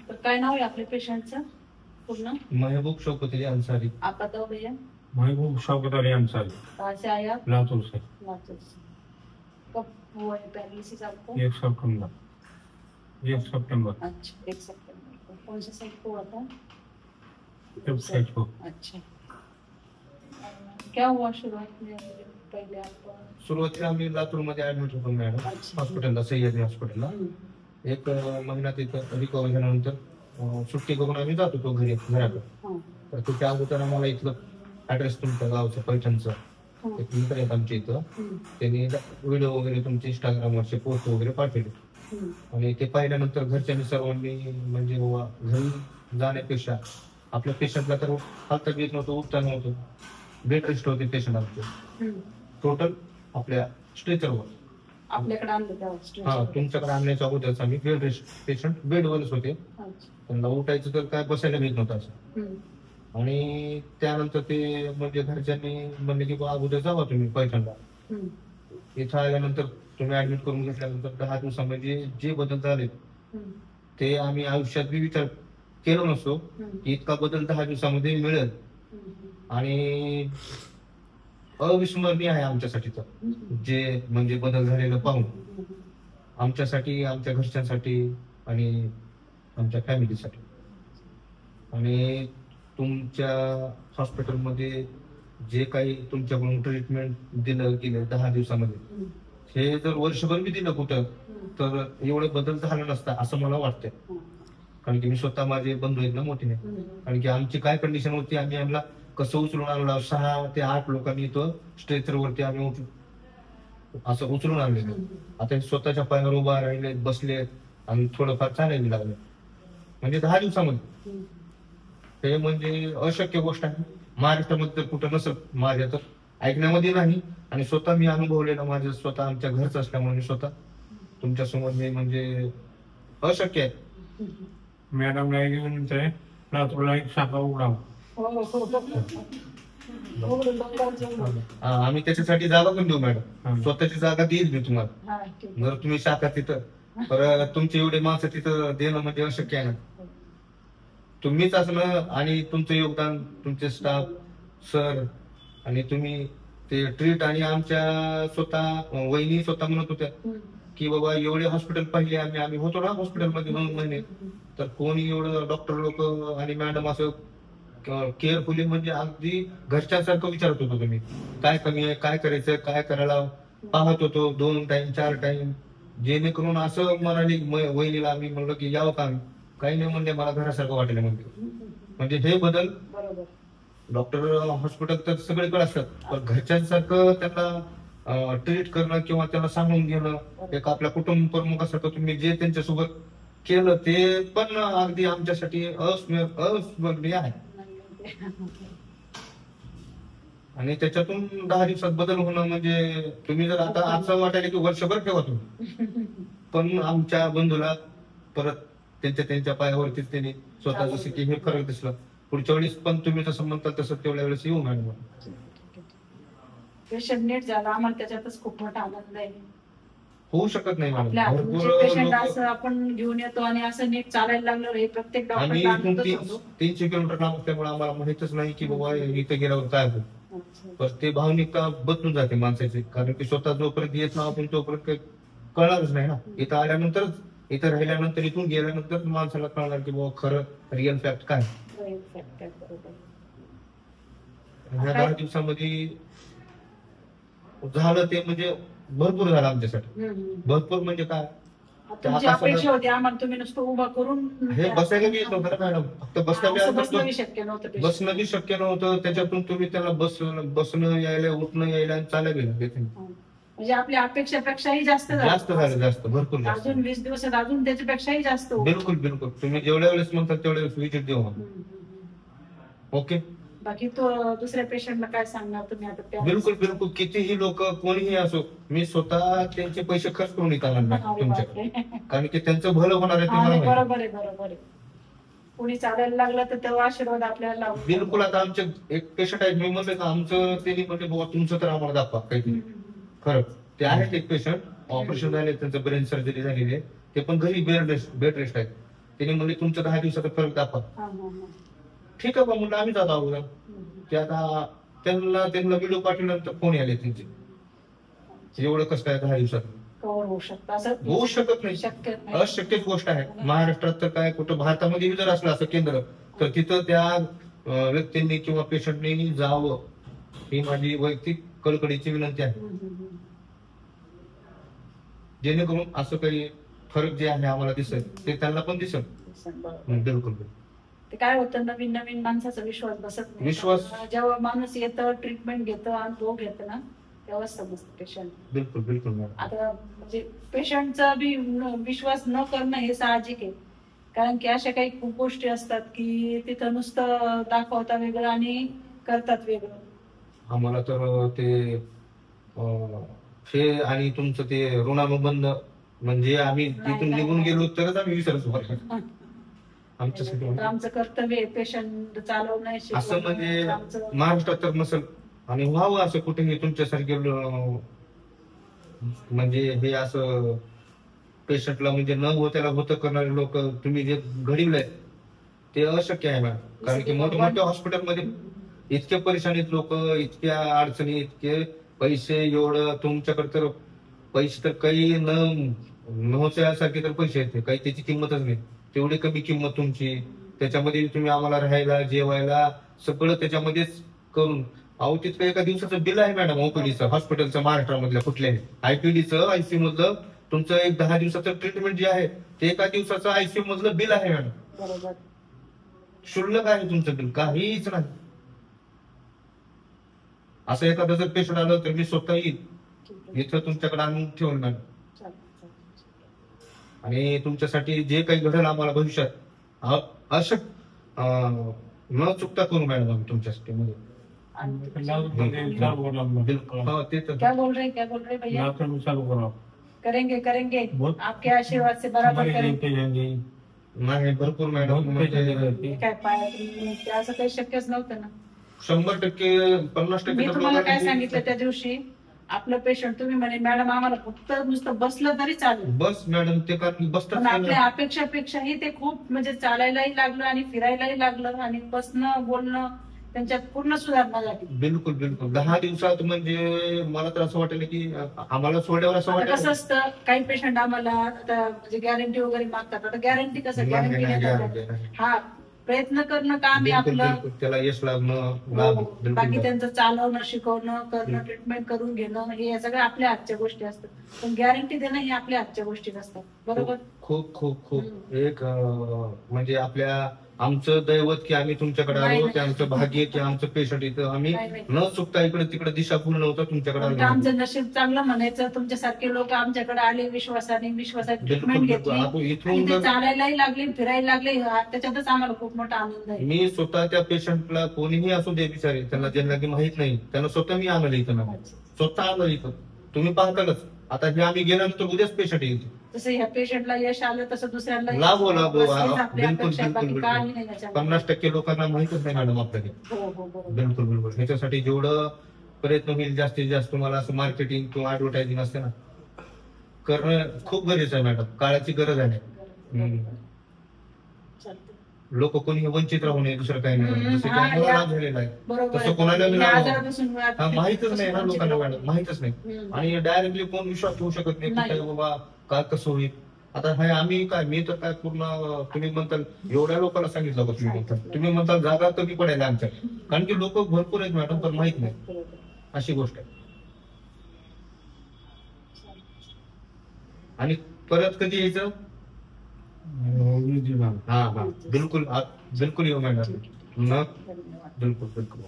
तर काय नाव आहे आपल्या पेशंटचं पूर्ण? महबूब शौकत अली अंसारी। आपका तो भैया? महबूब शौकत अली अंसारी। कहाँ से आए आप? लातूर से। लातूर से। कब हुआ है पैरालिसिस आपको? 1 सितंबर। 1 सितंबर। अच्छा 1 सितंबर को। कौन सा साइड को हुआ था? लेफ्ट साइड को। अच्छा। क्या हुआ शुरुआत में पहले आपको? सुरुवातीला आम्ही लातूर मध्ये ऍडमिट होतो मॅडम, हॉस्पिटलला, सह्याद्री हॉस्पिटलला। एक महिना तिथं रिकवर झाल्यानंतर सुट्टी करून आम्ही जात होतो घराकडे। तर तिथे अगोदर आम्हाला इथलं ऍड्रेस तुमच्या गावचं पैठणचं एक मित्र आहेत आमच्या इथं, त्यांनी व्हिडिओ वगैरे तुमचे इंस्टाग्रामवरचे पोस्ट वगैरे पाठवले आणि ते पाहिल्यानंतर घरच्यांनी सर्वांनी म्हणजे घरी जाण्यापेक्षा आपल्या पेशंटला तर हालता येत नव्हतं, उठता नव्हतं, बेड रेस्ट होते पेशंट आमचे टोटल आपल्या स्ट्रेचरवर आपल्याकडे आणलं? हा, तुमच्याकडे आणण्याच्या अगोदरच आम्ही बेड रेस्ट पेशंट बेडवरच होते, त्यांना उठायचं तर काय बसायला भेट नव्हतं असं। आणि त्यानंतर ते म्हणजे घरच्यांनी म्हणले की अगोदर जावा तुम्ही पैठणला। इथं आल्यानंतर तुम्ही ऍडमिट करून घेतल्यानंतर 10 दिवसामध्ये जे बदल झाले ते आम्ही आयुष्यात बी विचार केला नसतो की इतका बदल 10 दिवसामध्ये मिळेल, आणि अविस्मरणीय आहे आमच्यासाठी तर जे म्हणजे बदल झालेलं पाहून, आमच्यासाठी, आमच्या घरच्यांसाठी आणि आमच्या फॅमिलीसाठी। आणि तुमच्या हॉस्पिटलमध्ये जे काही तुमच्याकडून ट्रीटमेंट दिलं गेलं 10 दिवसामध्ये, हे जर वर्षभर बी दिलं कुठं तर एवढे बदल झाला नसता असं मला वाटतंय। कारण की मी स्वतः माझे बंधू आहेत ना मोठीने, कारण की आमची काय कंडिशन होती, आम्ही आम्हाला कसं उचलून आणलं, 6 ते 8 लोकांनी तो स्ट्रेचरवरती आम्ही असं उचलून आणलेलं। आता स्वतःच्या पायावर उभा राहिले, बसले आणि थोडंफार चालायला लागले, म्हणजे 10 दिवसामध्ये। हे म्हणजे अशक्य गोष्ट आहे, महाराष्ट्रामध्ये तर कुठं नसत माझ्या तर ऐकण्यामध्ये नाही, आणि स्वतः मी अनुभवलेलं माझं स्वतः आमच्या घरचं असल्यामुळे मी स्वतः तुमच्या समोर मी म्हणजे अशक्य आहे। मॅडम लातूरला एक शाखा उघडावं। आम्ही त्याच्यासाठी जागा पण देऊ मॅडम, स्वतःची जागा देईल मी तुम्हाला जर तुम्ही शाखा तिथं, तर तुमची एवढे माणसं तिथं देणं म्हणजे अशक्य आहे ना। तुम्हीच असणं आणि तुमचं योगदान, तुमचे स्टाफ सर आणि तुम्ही ते ट्रीट, आणि आमच्या स्वतः वहिनी स्वतः म्हणत होत्या की बाबा एवढे हॉस्पिटल पाहिले आम्ही होतो ना हॉस्पिटलमध्ये 2 महिने, तर कोणी एवढं डॉक्टर लोक आणि मॅडम असं केअरफुली म्हणजे अगदी घरच्यांसारखं विचारत होतो, तुम्ही काय कमी आहे, काय करायचं, काय करायला पाहत होतो 2 टाइम 4 टाइम, जेणेकरून असं म्हणाली वहिनीला आम्ही म्हणलं की यावं का, काही नाही म्हणले, मला घरासारखं वाटलं म्हणजे हे बदल डॉक्टर हॉस्पिटल तर सगळीकडे असतात, पण घरच्यांसारखं त्यांना ट्रीट करणं किंवा त्यांना सांगून घेणं, एक आपल्या कुटुंब प्रमुखासारखं तुम्ही जे त्यांच्यासोबत केलं ते पण अगदी आमच्यासाठी अविस्मरणीय आहे। आणि त्याच्यातून 10 दिवसात बदल होणं म्हणजे तुम्ही जर आता असं वाटायला की वर्षभर ठेवा तुम्ही, पण आमच्या बंधूला परत त्यांच्या पायावरतीच त्यांनी स्वतः जसं की हे फरक दिसला, पुढच्या वेळेस पण तुम्ही जसं म्हणता तसं तेवढ्या वेळेस येऊ मॅडम। पेशंट नीट झाला, आम्हाला त्याच्यातच खूप मोठा आनंद आहे। होऊ शकत नाही मॅडम, पेशंट असं आपण घेऊन येतो आणि असं नीट चालायला लागलं, हे प्रत्येक आम्ही 300 किलोमीटर लांब असल्यामुळे आम्हाला माहितच नाही की बाबा इथे गेल्यावर काय होतं, पण ते भावनिकता बदलून जाते माणसाची, कारण की स्वतः जोपर्यंत येत ना आपण तोपर्यंत कळणारच नाही ना, इथं आल्यानंतर, इथं राहिल्यानंतर, इथून गेल्यानंतर माणसाला कळणार की बाबा खरं रिअल फॅक्ट काय। ह्या 10 दिवसामध्ये झालं ते म्हणजे भरपूर झालं आमच्यासाठी, भरपूर म्हणजे काय, अपेक्षा होती आम्हाला तुम्ही नुसतं उभा करून हे बसायला बी येत नव्हतं ना मॅडम, फक्त बसणं शक्य नव्हतं, त्याच्यातून तुम्ही त्याला बसणं यायला, उठणं यायला आणि चालायला गेलं, म्हणजे आपल्या अपेक्षेपेक्षाही जास्त झालं, जास्त भरपूर, अजून 20 दिवसात अजून त्याच्यापेक्षाही जास्त। बिलकुल बिलकुल, तुम्ही जेवढ्या वेळेस म्हणतात तेवढ्या वेळेस विजिट देऊ। ओके, बाकी तो दुसऱ्या पेशंटला काय सांगणार तुम्ही आता? बिलकुल बिलकुल, कितीही लोक कोणीही असो, मी स्वतः त्यांचे पैसे खर्च करून येतात तुमच्याकडे, कारण की त्यांचं भलं होणार आहे। बरोबर आहे, कोणी चालायला लागलं तर तेव्हा आशीर्वाद आपल्याला। बिलकुल, आता आमचे एक पेशंट आहेत, मी म्हणले का आमचं त्यांनी म्हणले बाबा तुमचं तर आम्हाला दाखवा काहीतरी, खरं ते आहेत एक पेशंट ऑपरेशन झाले, त्यांचं ब्रेन सर्जरी झालेली आहे, ते पण घरी बेड रेस्ट आहेत. त्याने म्हणजे तुमचं 10 दिवसाचा फरक दाखवा. ठीक आहे बा म्हणलं, आम्ही जातो अगोदर. ते आता त्यांना व्हिडिओ पाठवल्यानंतर फोन आले त्यांचे, एवढं कसं काय 10 दिवसात कव्हर होऊ शकतं असं होऊ शकत नाही. शक्य नाही. अशक्यच गोष्ट आहे. महाराष्ट्रात तर काय, कुठं भारतामध्ये जर असलं असं केंद्र, तर तिथं त्या व्यक्तींनी किंवा पेशंटनी जावं, ही माझी वैयक्तिक कळकळीची विनंती आहे. जेणेकरून असं काही फरक जे आहे आम्हाला दिसत ते त्यांना पण दिसत. बिलकुल. ते काय होतं, नवीन नवीन माणसाचा विश्वास बसत नाही. जेव्हा माणूस येतं, ट्रीटमेंट घेतं, अनुभव घेतं ना, तेव्हाच समजतं पेशंट. बिलकुल बिलकुल. आता म्हणजे पेशंटचा बी विश्वास न करणं हे साहजिक आहे, कारण की अशा काही खूप गोष्टी असतात की तिथं नुसतं दाखवता वेगळं आणि करतात वेगळं. आम्हाला तर ते हे आणि तुमचं ते ऋणानुबंध म्हणजे आम्ही तिथून निघून गेलो तरच आम्ही विसरतो. आमच्यासाठी आमचं कर्तव्य आहे पेशंट चालवणं. असं म्हणजे महाराष्ट्रात तर नसेल आणि व्हावं असं कुठेही तुमच्यासारखे म्हणजे हे असं पेशंटला म्हणजे न त्याला होतं करणारे लोक तुम्ही जे घडवलंय ते अशक्य आहे मॅडम. कारण की मोठ्या मोठ्या हॉस्पिटलमध्ये इतके परेशानीत लोक, इतक्या अडचणी, इतके पैसे, एवढं तुमच्याकडे तर पैसे तर काही नव्हत्यासारखे तर पैसे येते, काही त्याची किंमतच नाही. तेवढी कमी किंमत तुमची, त्याच्यामध्ये तुम्ही आम्हाला राहायला, जेवायला सगळं त्याच्यामध्येच करून. अहो तिथं एका दिवसाचं बिल आहे मॅडम ओपीडीचं, हॉस्पिटलचं महाराष्ट्रामधल्या कुठल्याही आयपीडीचं, आयसीयू मधलं तुमचं एक 10 दिवसाचं ट्रीटमेंट जे आहे ते एका दिवसाचं आयसीयू मधलं बिल आहे मॅडम. बरोबर. शुल्लक आहे तुमचं बिल, काहीच नाही. असं एखादं जर पेशंट आलं तर मी स्वतः येईल इथं तुमच्याकडे आणून ठेवून मॅडम. आणि तुमच्यासाठी जे काही घडेल आम्हाला भविष्यात न चुकता करू मॅडम आम्ही तुमच्यासाठी. क्या बोल रहे भैया? करेंगे करेंगे, आपके आशीर्वाद से बराबर करेंगे. नाही भरपूर मॅडम. काय पाय असं काही शक्यच नव्हतं ना. 100%, 50%. मी तुम्हाला काय सांगितलं त्या दिवशी, आपलं पेशंट तुम्ही म्हणे मॅडम आम्हाला फक्त नुसतं बसलं तरी चालेल. बस मॅडम, ते कारण बसतात. पण आपल्या अपेक्षापेक्षाही ते खूप म्हणजे चालायलाही लागलं आणि फिरायलाही लागलं आणि बसणं बोलणं त्यांच्यात पूर्ण सुधारणा झाली. बिलकुल बिलकुल. 10 दिवसात म्हणजे मला तर असं वाटेल की आम्हाला सोडल्यावर असं वाटेल. कसं असतं, काही पेशंट आम्हाला आता म्हणजे गॅरंटी वगैरे मागतात. आता गॅरंटी कसं, गॅरंटी हा प्रयत्न करणं काम आहे आपलं, त्याला यश लागणं. बाकी त्यांचं चालवणं, शिकवणं, करणं, ट्रीटमेंट करून घेणं, हे सगळं आपल्या हातच्या गोष्टी असतात. पण गॅरंटी देणं हे आपल्या हातच्या गोष्टी नसतात. बरोबर. खूप खूप खूप एक म्हणजे आमचं दैवत की आम्ही तुमच्याकडे आलो, ते आमचं भाग्य की आमचं पेशंट इथं आम्ही न चुकता इकडे तिकडे दिशाभूल नव्हतं तुमच्याकडे आलो. आमचं नशीब चांगलं म्हणायचं, तुमच्यासारखे लोक आमच्याकडे आले, विश्वासात ट्रीटमेंट घेतली, चालायलाही लागले, फिरायला लागले. त्याच्यातच आम्हाला खूप मोठा आनंद आहे. मी स्वतः त्या पेशंटला कोणीही असू दे बिचारे, त्यांना ज्यांना की माहित नाही, त्यांना स्वतः मी आणलं इथं ना, स्वतः आणलं इथं. तुम्ही पाहतालच आता हे आम्ही गेल्यानंतर उद्याच पेशंट येतो. जसं ह्या पेशंटला यश आलं तसं दुसऱ्याला लाभो. बिलकुल बिलकुल. 50% लोकांना माहितच नाही मॅडम आपल्याकडे. बिलकुल बिलकुल. ह्याच्यासाठी जेवढं प्रयत्न होईल जास्तीत जास्त तुम्हाला असं मार्केटिंग किंवा ऍडव्हर्टायझिंग असते ना, करणं खूप गरजेचं आहे मॅडम. काळाची गरज आहे. लोक कोणी वंचित राहू नये, दुसरं काही नाही. जसं की आम्हाला लाभ झालेला आहे तसं कोणाला माहितच नाही ना लोकांना मॅडम, माहितच नाही. आणि डायरेक्टली कोण विश्वास ठेवू शकत नाही की बाबा काय कसं होईल. आता हे आम्ही काय, मी तर काय पूर्ण तुम्ही म्हणताल एवढ्या लोकांना सांगितलं का, तुम्ही म्हणताल जागा कमी पडेल आमच्या, कारण की लोक भरपूर आहेत मॅडम पण माहित नाही, अशी गोष्ट आहे. आणि परत कधी यायचं? हा बिलकुल बिलकुल येऊ मॅडम. बिलकुल बिलकुल.